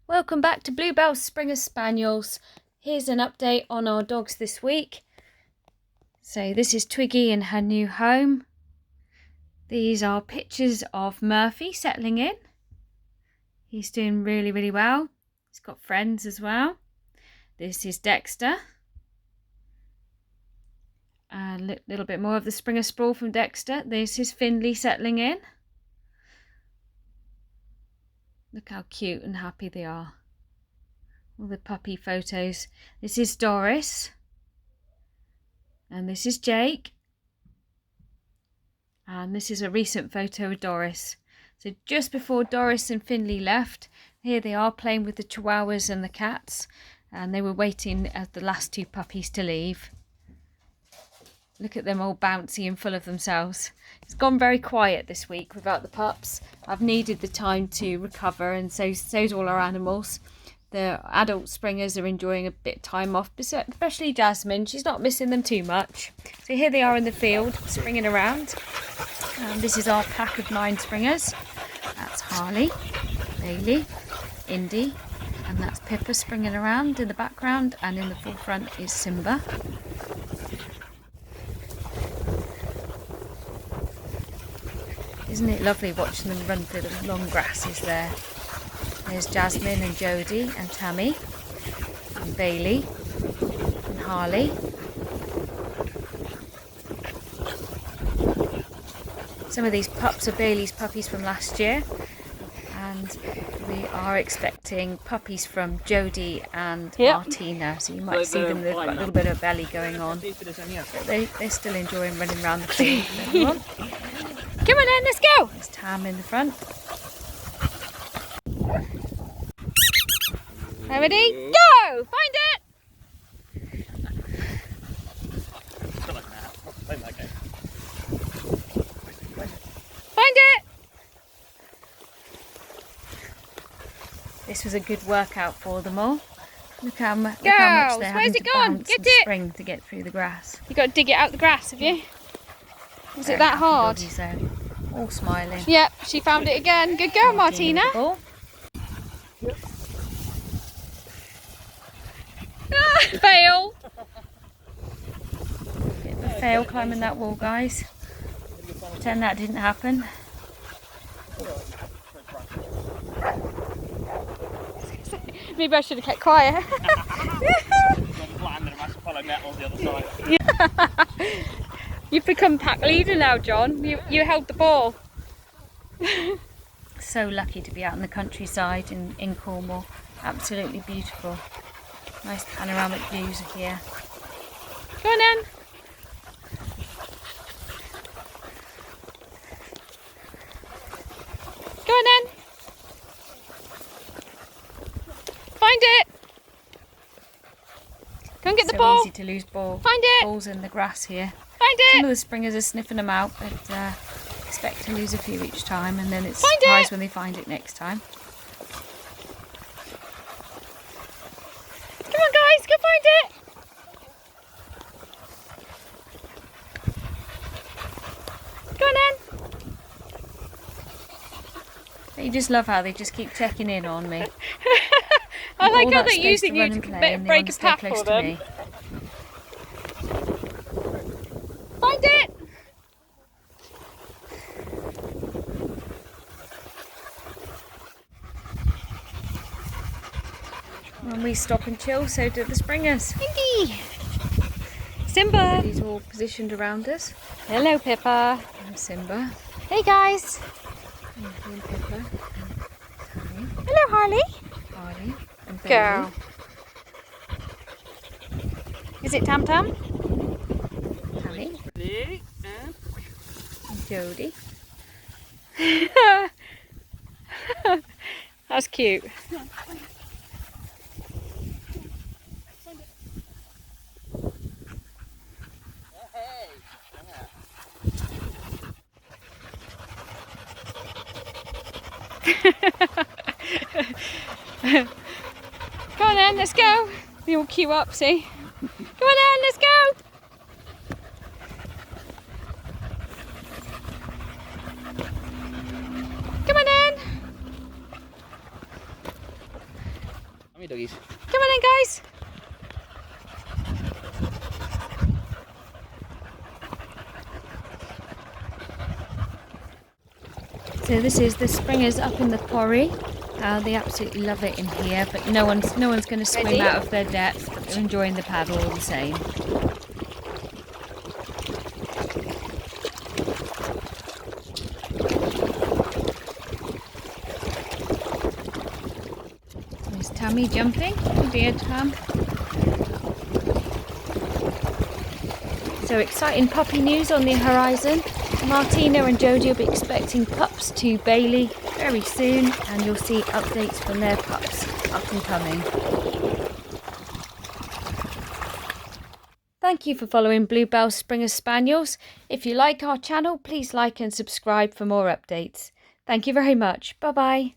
Welcome back to Bluebell Springer Spaniels. Here's an update on our dogs this week. So this is Twiggy in her new home. These are pictures of Murphy settling in. He's doing really well. He's got friends as well. This is Dexter. A little bit more of the Springer sprawl from Dexter. This is Finley settling in. Look how cute and happy they are. All the puppy photos. This is Doris. And this is Jake. And this is a recent photo of Doris. So just before Doris and Finley left, here they are playing with the chihuahuas and the cats. And they were waiting as the last two puppies to leave. Look at them all bouncy and full of themselves. It's gone very quiet this week without the pups. I've needed the time to recover, and so's all our animals. The adult springers are enjoying a bit of time off, especially Jasmine. She's not missing them too much. So here they are in the field, springing around. This is our pack of 9 springers. That's Harley, Bailey, Indy, and that's Pippa springing around in the background, and in the forefront is Simba. Isn't it lovely watching them run through the long grasses there? There's Jasmine and Jodie and Tammy and Bailey and Harley. Some of these pups are Bailey's puppies from last year, and we are expecting puppies from Jodie and Martina, so you might see them, they've got a little bit of belly going on. But they're still enjoying running around the field with everyone. Come on then, let's go! There's Tam in the front. Ready? Go! Find it! Find it! This was a good workout for them all. Look how much they're having to bounce and spring to get through the grass. You got to dig it out the grass, have you? Was it that hard? All smiling. Yep, she found it again. Good girl, Martina. Fail. Bit of a fail climbing that wall, guys. Pretend that didn't happen. Maybe I should have kept quiet. You've become pack leader now, John. You held the ball. So lucky to be out in the countryside in Cornwall. Absolutely beautiful. Nice panoramic views of here. Go on then. Go on then. Find it. Go and get the ball. So easy to lose ball. Find it. Balls in the grass here. Find it. Some of the springers are sniffing them out, but expect to lose a few each time, and then it's surprised when they find it next time. Come on, guys, go find it. Go on then. You just love how they just keep checking in on me. I like how they're using you to break a path for them. Find it! When we stop and chill, so do the springers. Indy! Simba! These are all positioned around us. Hello, Pippa. And Simba. Hey, guys. And Pippa. And Tammy. Hello, Harley. Harley. And Bailey. Girl. Is it Tam Tam? Tammy. And Jodie. That's cute. Come on then, let's go. They all queue up, see? Come on then, let's go. Come on then. Hey, doggies. Come on in, guys. So this is the springers up in the quarry. They absolutely love it in here, but no one's going to swim out of their depth, but they're enjoying the paddle all the same. There's Tammy jumping. Oh dear, Tam. So exciting puppy news on the horizon. Martina and Jodie will be expecting pups to Bailey very soon, and you'll see updates from their pups up and coming. Thank you for following Bluebell Springer Spaniels. If you like our channel, please like and subscribe for more updates. Thank you very much. Bye bye.